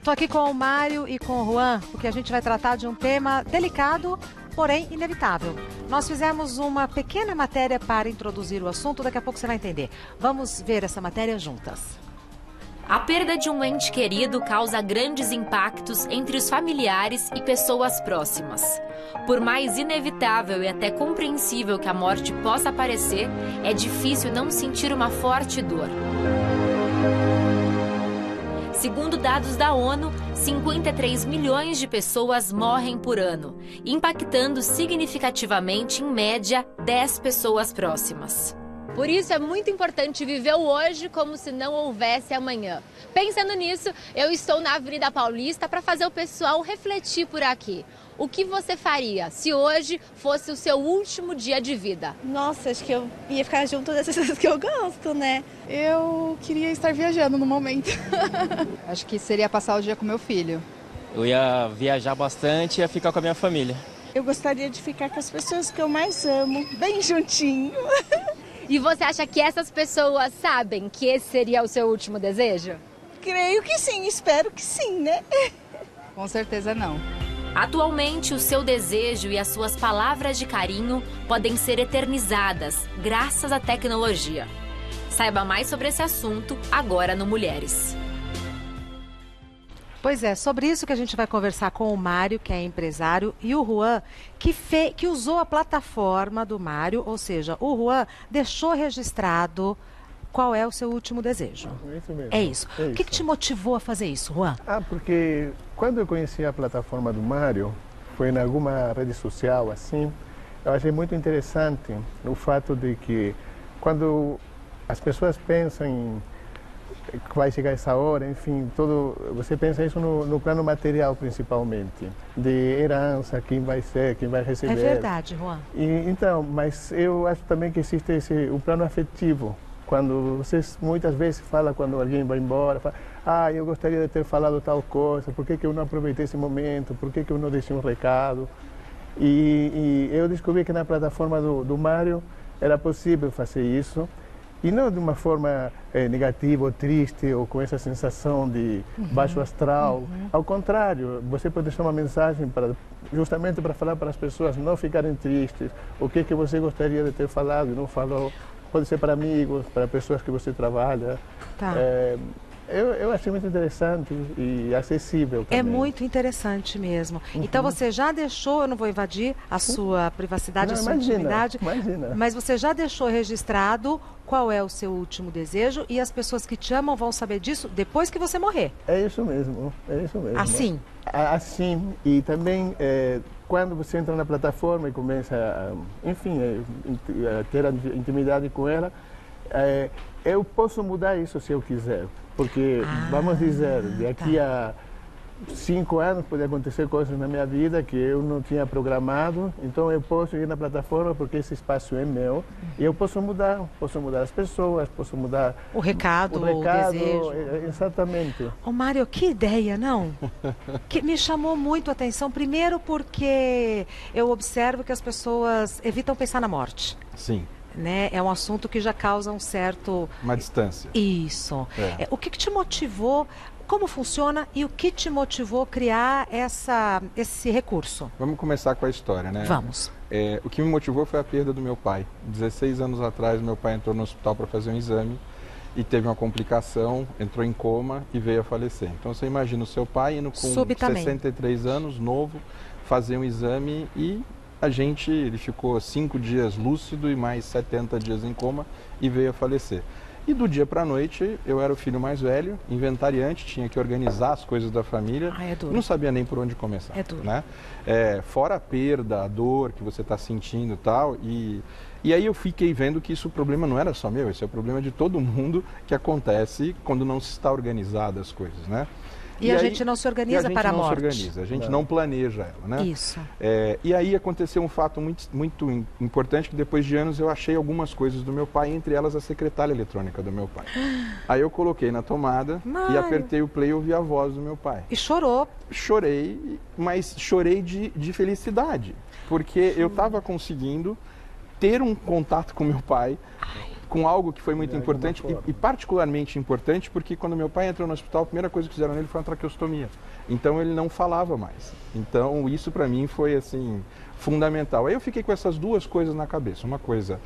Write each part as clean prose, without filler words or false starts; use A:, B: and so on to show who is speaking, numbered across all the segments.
A: Estou aqui com o Mário e com o Juan, porque a gente vai tratar de um tema delicado, porém inevitável. Nós fizemos uma pequena matéria para introduzir o assunto, daqui a pouco você vai entender. Vamos ver essa matéria juntas.
B: A perda de um ente querido causa grandes impactos entre os familiares e pessoas próximas. Por mais inevitável e até compreensível que a morte possa parecer, é difícil não sentir uma forte dor. Segundo dados da ONU, 53 milhões de pessoas morrem por ano, impactando significativamente, em média, 10 pessoas próximas.
C: Por isso é muito importante viver o hoje como se não houvesse amanhã. Pensando nisso, eu estou na Avenida Paulista para fazer o pessoal refletir por aqui. O que você faria se hoje fosse o seu último dia de vida?
D: Nossa, acho que eu ia ficar junto das pessoas que eu gosto, né?
E: Eu queria estar viajando no momento.
F: Acho que seria passar o dia com meu filho.
G: Eu ia viajar bastante e ia ficar com a minha família.
E: Eu gostaria de ficar com as pessoas que eu mais amo, bem juntinho.
C: E você acha que essas pessoas sabem que esse seria o seu último desejo?
E: Creio que sim, espero que sim, né?
F: Com certeza não.
B: Atualmente, o seu desejo e as suas palavras de carinho podem ser eternizadas graças à tecnologia. Saiba mais sobre esse assunto agora no Mulheres.
A: Pois é, sobre isso que a gente vai conversar com o Mário, que é empresário, e o Juan, que usou a plataforma do Mário, ou seja, o Juan deixou registrado qual é o seu último desejo.
H: Isso mesmo.
A: É isso. O que te motivou a fazer isso, Juan?
H: Porque quando eu conheci a plataforma do Mário, foi em alguma rede social assim, eu achei muito interessante o fato de que quando as pessoas pensam em que vai chegar essa hora, enfim, você pensa isso no plano material principalmente, de herança, quem vai ser, quem vai receber.
A: É verdade, Juan.
H: Então, mas eu acho também que existe o plano afetivo. Quando vocês muitas vezes falam, quando alguém vai embora, fala, eu gostaria de ter falado tal coisa, por que eu não aproveitei esse momento, por que eu não deixei um recado? E eu descobri que na plataforma do Mário era possível fazer isso, e não de uma forma negativa ou triste, ou com essa sensação de baixo astral. Ao contrário, você pode deixar uma mensagem justamente para falar para as pessoas não ficarem tristes, o que você gostaria de ter falado e não falou. Pode ser para amigos, para pessoas que você trabalha.
A: Tá.
H: Eu achei muito interessante e acessível também.
A: É muito interessante mesmo. Então você já deixou, eu não vou invadir a sua privacidade, a sua intimidade, mas você já deixou registrado qual é o seu último desejo e as pessoas que te amam vão saber disso depois que você morrer.
H: É isso mesmo, é isso mesmo.
A: Assim?
H: Assim, e também quando você entra na plataforma e começa a ter a intimidade com ela, eu posso mudar isso se eu quiser. Porque, vamos dizer, daqui a 5 anos pode acontecer coisas na minha vida que eu não tinha programado, então eu posso ir na plataforma porque esse espaço é meu e eu posso mudar as pessoas, posso mudar
A: o recado, o desejo.
H: Exatamente.
A: Ô Mário, que ideia, não? Que me chamou muito a atenção, primeiro porque eu observo que as pessoas evitam pensar na morte.
I: Sim.
A: Né? É um assunto que já causa uma
I: distância.
A: Isso. O que te motivou, como funciona e o que te motivou a criar esse recurso?
I: Vamos começar com a história, né?
A: Vamos.
I: O que me motivou foi a perda do meu pai. 16 anos atrás, meu pai entrou no hospital para fazer um exame e teve uma complicação, entrou em coma e veio a falecer. Então você imagina o seu pai indo com 63 anos, novo, fazer um exame e ele ficou 5 dias lúcido e mais 70 dias em coma e veio a falecer. E do dia para a noite, eu era o filho mais velho, inventariante, tinha que organizar as coisas da família, não sabia nem por onde começar.
A: É duro.
I: Né? Fora a perda, a dor que você está sentindo e tal, e aí eu fiquei vendo que o problema não era só meu, esse é o problema de todo mundo que acontece quando não se está organizado as coisas, né?
A: E a gente não se organiza para a morte.
I: A gente não planeja ela, né?
A: Isso.
I: E aí aconteceu um fato muito importante, que depois de anos eu achei algumas coisas do meu pai, entre elas a secretária eletrônica do meu pai. Aí eu coloquei na tomada e apertei o play e ouvi a voz do meu pai.
A: E chorou?
I: Chorei, mas chorei de felicidade, porque eu estava conseguindo ter um contato com meu pai com algo que foi muito importante e particularmente importante porque quando meu pai entrou no hospital, a primeira coisa que fizeram nele foi uma traqueostomia. Então ele não falava mais. Então isso para mim foi assim fundamental. Aí eu fiquei com essas duas coisas na cabeça. Uma coisa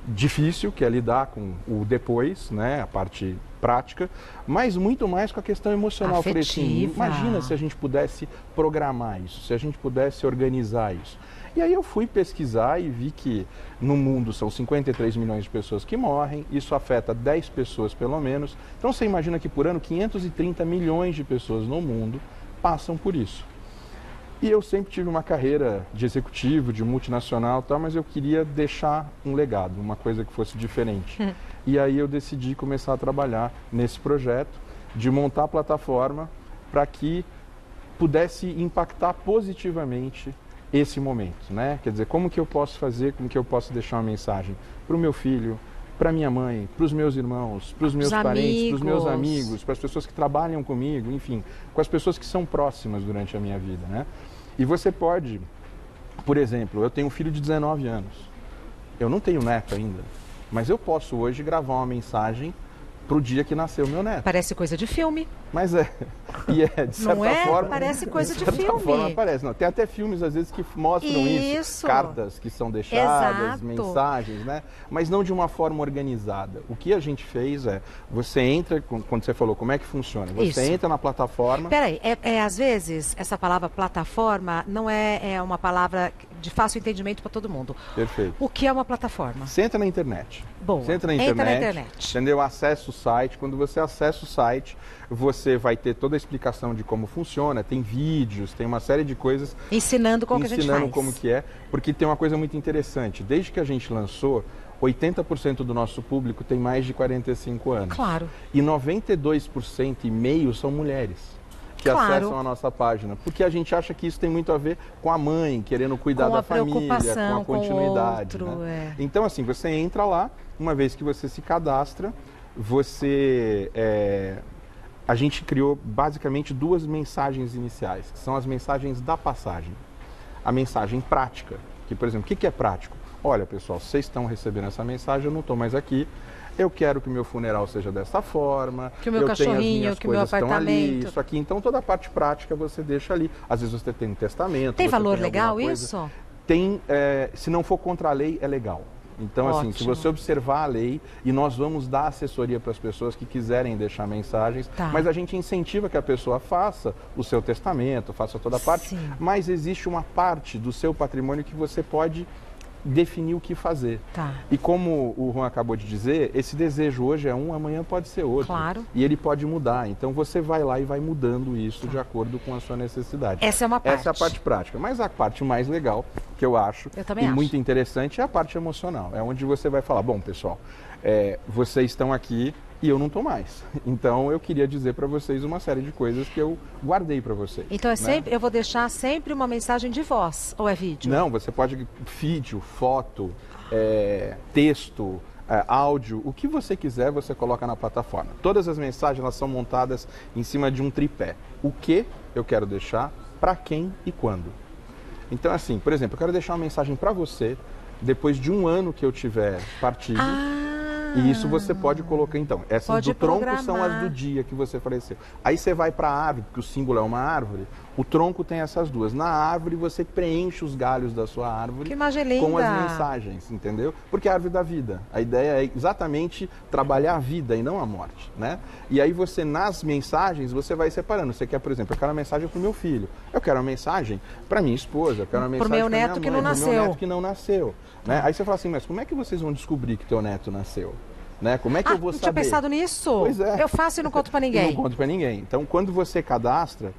I: difícil, que é lidar com o depois, né, a parte prática, mas muito mais com a questão emocional.
A: Afetiva.
I: Eu falei assim, imagina se a gente pudesse programar isso, se a gente pudesse organizar isso. E aí eu fui pesquisar e vi que no mundo são 53 milhões de pessoas que morrem, isso afeta 10 pessoas pelo menos. Então você imagina que por ano 530 milhões de pessoas no mundo passam por isso. E eu sempre tive uma carreira de executivo, de multinacional e tal, mas eu queria deixar um legado, uma coisa que fosse diferente. E aí eu decidi começar a trabalhar nesse projeto de montar a plataforma para que pudesse impactar positivamente esse momento, né? Quer dizer, como que eu posso fazer, como que eu posso deixar uma mensagem para o meu filho, para minha mãe, para os meus irmãos, para os meus parentes, para os meus amigos, para as pessoas que trabalham comigo, enfim, com as pessoas que são próximas durante a minha vida, né? E você pode, por exemplo, eu tenho um filho de 19 anos, eu não tenho neto ainda, mas eu posso hoje gravar uma mensagem para o dia que nasceu meu neto.
A: Parece coisa de filme.
I: Mas é. E é, de certa
A: não é?
I: forma...
A: Parece coisa de filme.
I: De certa forma parece. Não, tem até filmes, às vezes, que mostram isso. Cartas que são deixadas,
A: exato,
I: mensagens, né? Mas não de uma forma organizada. O que a gente fez é, você entra, quando você falou como é que funciona, você entra na plataforma...
A: Peraí, às vezes, essa palavra plataforma não é uma palavra de fácil entendimento para todo mundo.
I: Perfeito.
A: O que é uma plataforma?
I: Você entra na internet.
A: Boa.
I: Você entra na internet, entendeu? Acessa o site. Quando você acessa o site, você vai ter toda a explicação de como funciona, tem vídeos, tem uma série de coisas.
A: Ensinando como que a gente faz.
I: Ensinando como que é, porque tem uma coisa muito interessante. Desde que a gente lançou, 80% do nosso público tem mais de 45 anos.
A: Claro.
I: E 92% e meio são mulheres que acessam a nossa página, porque a gente acha que isso tem muito a ver com a mãe, querendo cuidar da família, com a continuidade.
A: Com o outro,
I: né? Então, assim, você entra lá, uma vez que você se cadastra, a gente criou basicamente duas mensagens iniciais, que são as mensagens da passagem. A mensagem prática, que, por exemplo, o que é prático? Olha, pessoal, vocês estão recebendo essa mensagem, eu não estou mais aqui. Eu quero que o meu funeral seja dessa forma,
A: que o meu cachorrinho, que o meu apartamento.
I: Ali, isso aqui. Então, toda a parte prática você deixa ali. Às vezes você tem um testamento.
A: Tem valor legal isso?
I: Tem, se não for contra a lei, é legal. Então, assim, se você observar a lei, e nós vamos dar assessoria para as pessoas que quiserem deixar mensagens, mas a gente incentiva que a pessoa faça o seu testamento, faça toda a parte, mas existe uma parte do seu patrimônio que você pode definir o que fazer. E como o Juan acabou de dizer, esse desejo hoje é um, amanhã pode ser outro.
A: Claro.
I: E ele pode mudar. Então você vai lá e vai mudando isso de acordo com a sua necessidade.
A: Essa é uma parte.
I: Essa é a parte prática. Mas a parte mais legal, que eu acho, muito interessante, é a parte emocional. É onde você vai falar, bom, pessoal, vocês estão aqui e eu não estou mais. Então eu queria dizer para vocês uma série de coisas que eu guardei para vocês.
A: Então eu vou deixar sempre uma mensagem de voz, ou é vídeo?
I: Não, você pode vídeo, foto, texto, áudio, o que você quiser você coloca na plataforma. Todas as mensagens elas são montadas em cima de um tripé. O que eu quero deixar, para quem e quando. Então assim, por exemplo, eu quero deixar uma mensagem para você depois de um ano que eu tiver partido. E isso você pode colocar, então, essas do tronco são as do dia que você faleceu. Aí você vai para a árvore, porque o símbolo é uma árvore, o tronco tem essas duas. Na árvore você preenche os galhos da sua árvore com as mensagens, entendeu? Porque é a árvore da vida. A ideia é exatamente trabalhar a vida e não a morte, né? E aí você, nas mensagens, você vai separando. Você quer, por exemplo, eu quero uma mensagem para o meu filho, eu quero uma mensagem para minha esposa, eu quero uma mensagem para minha mãe, para o meu neto que não nasceu. Né? Aí você fala assim, mas como é que vocês vão descobrir que teu neto nasceu? Né? Como é que eu vou saber?
A: Não tinha pensado nisso?
I: Pois é.
A: Eu faço e não conto para ninguém.
I: Eu não conto para ninguém. Então, quando você cadastra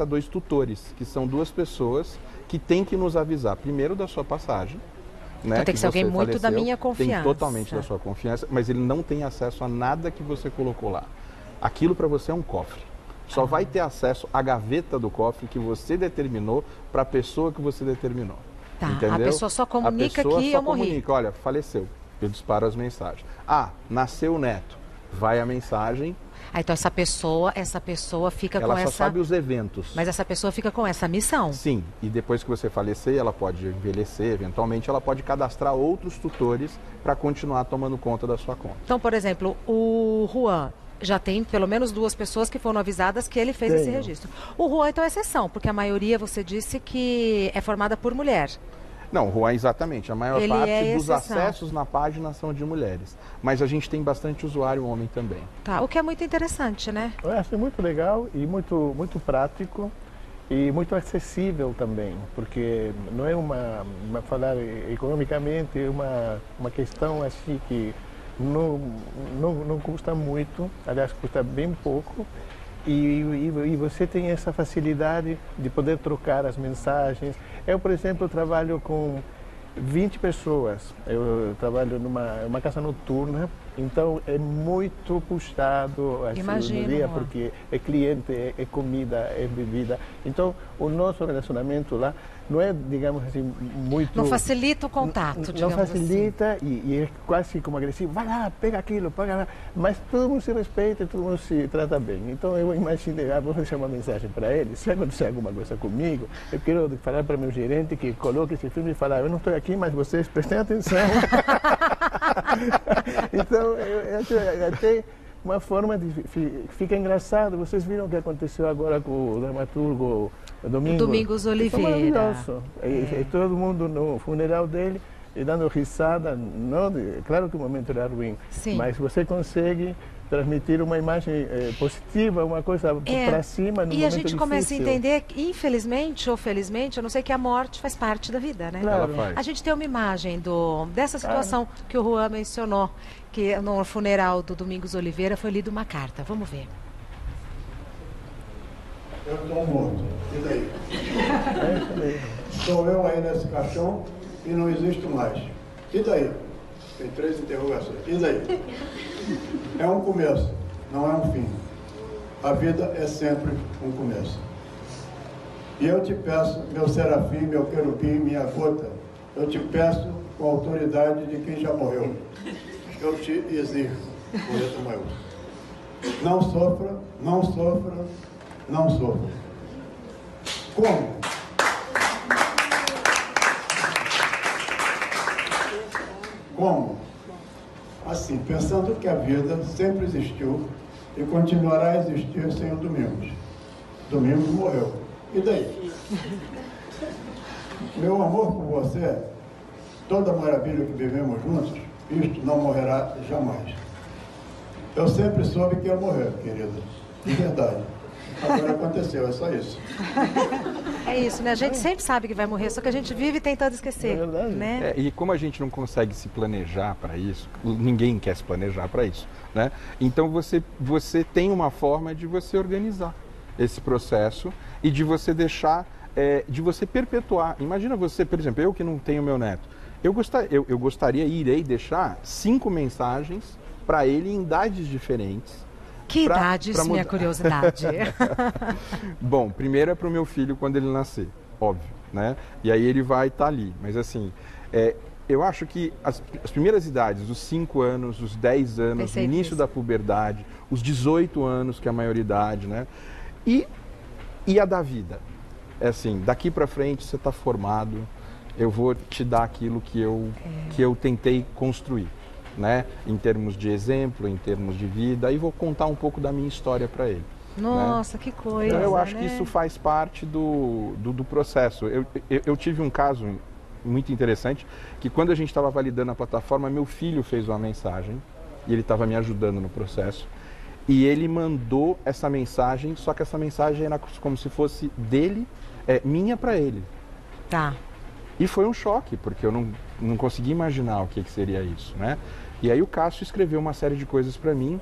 I: 2 tutores, que são 2 pessoas que têm que nos avisar, primeiro da sua passagem. Né?
A: Então tem que ser alguém muito da minha confiança.
I: Tem totalmente da sua confiança, mas ele não tem acesso a nada que você colocou lá. Aquilo para você é um cofre. Só vai ter acesso à gaveta do cofre que você determinou para a pessoa que você determinou. Entendeu?
A: A pessoa só comunica que eu morri.
I: Olha, faleceu. Eu disparo as mensagens. Nasceu o neto. vai a mensagem.
A: Então essa pessoa fica com essa...
I: Ela só sabe os eventos.
A: Mas essa pessoa fica com essa missão.
I: Sim, e depois que você falecer, ela pode envelhecer, eventualmente ela pode cadastrar outros tutores para continuar tomando conta da sua conta.
A: Então, por exemplo, o Juan já tem pelo menos 2 pessoas que foram avisadas que ele fez esse registro. O Juan, então, é exceção, porque a maioria, você disse que é formada por mulher.
I: Não, Juan, exatamente. A maior parte dos acessos na página são de mulheres. Mas a gente tem bastante usuário homem também.
A: Tá, o que é muito interessante, né?
H: Eu acho muito legal e muito prático e muito acessível também, porque não é falar economicamente, é uma questão assim que não custa muito, aliás, custa bem pouco. E você tem essa facilidade de poder trocar as mensagens. Eu, por exemplo, trabalho com 20 pessoas. Eu trabalho numa casa noturna, então é muito puxado assim, no dia, porque é cliente, é comida, é bebida. Então, o nosso relacionamento lá não é, digamos assim, muito...
A: Não facilita o contato, digamos
H: Não facilita
A: assim.
H: E é quase como agressivo. Vai lá, pega aquilo, paga lá. Mas todo mundo se respeita, todo mundo se trata bem. Então eu imaginei, vou deixar uma mensagem para ele. Se acontecer alguma coisa comigo, eu quero falar para meu gerente que coloque esse filme e falar, eu não estou aqui, mas vocês prestem atenção. Então, eu acho até uma forma de... Fica engraçado. Vocês viram o que aconteceu agora com o dramaturgo
A: Domingos Oliveira.
H: É maravilhoso. E todo mundo no funeral dele e dando risada. Claro que o momento era ruim, mas você consegue transmitir uma imagem positiva, uma coisa para cima no momento difícil.
A: E a gente começa a entender, infelizmente ou felizmente, eu não sei, que a morte faz parte da vida, né?
H: Claro.
A: A gente tem uma imagem dessa situação que o Juan mencionou, que no funeral do Domingos Oliveira foi lida uma carta. Vamos ver.
J: Eu estou morto. E daí? Estou eu aí nesse caixão e não existo mais. E daí? Tem 3 interrogações. E daí? É um começo, não é um fim. A vida é sempre um começo. E eu te peço, meu serafim, meu querubim, minha gota, eu te peço com a autoridade de quem já morreu. Eu te exijo, poeta maior. Não sofra, não sofra, não sofra. Como? Como? Assim, pensando que a vida sempre existiu e continuará a existir sem o Domingos. Domingos morreu. E daí? Meu amor por você, toda a maravilha que vivemos juntos, isto não morrerá jamais. Eu sempre soube que ia morrer, querida. De verdade. Agora aconteceu, é só isso.
A: É isso, né? A gente sempre sabe que vai morrer, só que a gente vive tentando esquecer. É verdade. Né?
I: E como a gente não consegue se planejar para isso, ninguém quer se planejar para isso, né? Então você tem uma forma de você organizar esse processo e de você deixar, de você perpetuar. Imagina você, por exemplo, eu que não tenho meu neto, eu gostaria e irei deixar 5 mensagens para ele em idades diferentes.
A: Que idades, minha curiosidade?
I: Bom, primeiro é para o meu filho quando ele nascer, óbvio, né? E aí ele vai estar ali. Mas assim, eu acho que as primeiras idades, os 5 anos, os 10 anos, o início da puberdade, os 18 anos, que é a maioridade, né? E a da vida. É assim, daqui para frente você está formado, eu vou te dar aquilo que eu tentei construir. Né? Em termos de exemplo, em termos de vida, e vou contar um pouco da minha história para ele.
A: Nossa,
I: né?
A: Que coisa!
I: Então, eu acho
A: né?
I: que isso faz parte do processo. Eu tive um caso muito interessante, que quando a gente estava validando a plataforma, meu filho fez uma mensagem, e ele estava me ajudando no processo, e ele mandou essa mensagem, só que essa mensagem era como se fosse dele, minha para ele.
A: Tá.
I: E foi um choque, porque eu não consegui imaginar o que seria isso, né? E aí o Cássio escreveu uma série de coisas para mim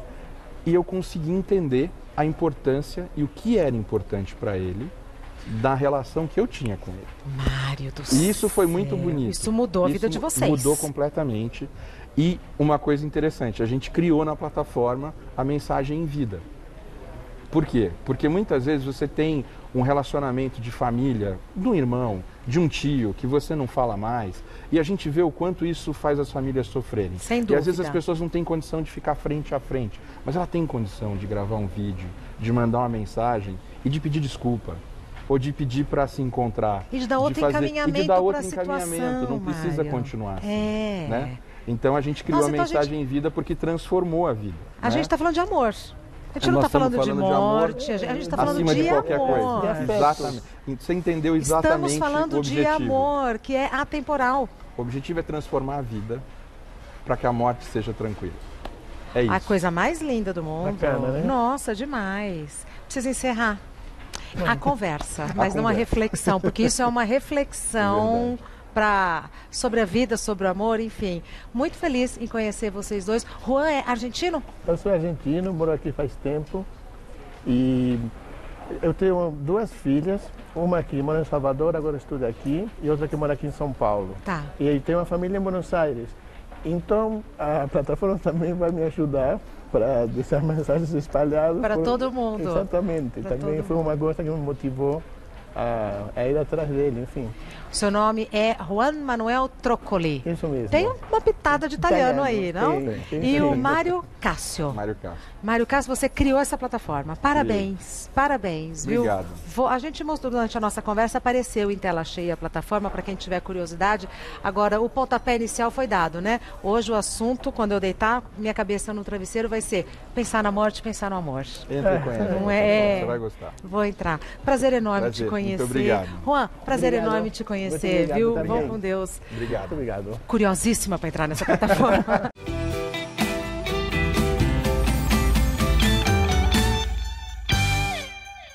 I: e eu consegui entender a importância e o que era importante para ele da relação que eu tinha com ele.
A: Mário do céu.
I: E isso foi muito bonito.
A: Isso mudou a vida de vocês.
I: Mudou completamente. E uma coisa interessante, a gente criou na plataforma a mensagem em vida. Por quê? Porque muitas vezes você tem um relacionamento de família, de um irmão, de um tio que você não fala mais, e a gente vê o quanto isso faz as famílias sofrerem.
A: Sem dúvida.
I: E às vezes as pessoas não têm condição de ficar frente a frente, mas ela tem condição de gravar um vídeo, de mandar uma mensagem e de pedir desculpa. Ou de pedir para se encontrar.
A: E de dar outro encaminhamento para a situação,
I: não precisa
A: Mário.
I: continuar assim, né? Então a gente criou a mensagem em vida porque transformou a vida.
A: A gente está falando de amor. A gente não está falando de morte, a gente está falando
I: de qualquer
A: amor.
I: Coisa. Exatamente. Você entendeu exatamente
A: Estamos falando
I: o objetivo.
A: de amor, que é atemporal.
I: O objetivo é transformar a vida para que a morte seja tranquila. É isso.
A: A coisa mais linda do mundo.
H: Bacana, né?
A: Nossa, demais. Precisa encerrar a conversa, mas não a reflexão, porque isso é uma reflexão sobre a vida, sobre o amor, enfim. Muito feliz em conhecer vocês dois. Juan é argentino?
H: Eu sou argentino, moro aqui faz tempo e eu tenho 2 filhas, uma que mora em Salvador, agora estuda aqui, e outra que mora aqui em São Paulo.
A: Tá.
H: E aí tem uma família em Buenos Aires. Então a plataforma também vai me ajudar para deixar mensagens espalhadas.
A: Para todo mundo.
H: Exatamente.
A: Pra
H: também foi uma coisa que me motivou a ir atrás dele, enfim.
A: O seu nome é Juan Manuel Troccoli.
H: Isso mesmo.
A: Tem uma pitada de italiano aí, não?
H: Tem,
A: e o Mário Cássio.
I: Mário Cássio.
A: Mário Cássio, você criou essa plataforma. Parabéns, parabéns, viu?
I: Obrigado.
A: A gente mostrou durante a nossa conversa, apareceu em tela cheia a plataforma, para quem tiver curiosidade. Agora, o pontapé inicial foi dado, né? Hoje o assunto, quando eu deitar minha cabeça no travesseiro, vai ser pensar na morte, pensar no amor.
I: Entra com ela.
A: Não
I: Você vai gostar.
A: Vou entrar. Prazer enorme te conhecer.
I: Muito obrigado.
A: Juan, prazer enorme te conhecer, viu?
H: Também.
A: Vão com Deus.
I: Obrigado.
H: Muito obrigado.
A: Curiosíssima para entrar nessa plataforma.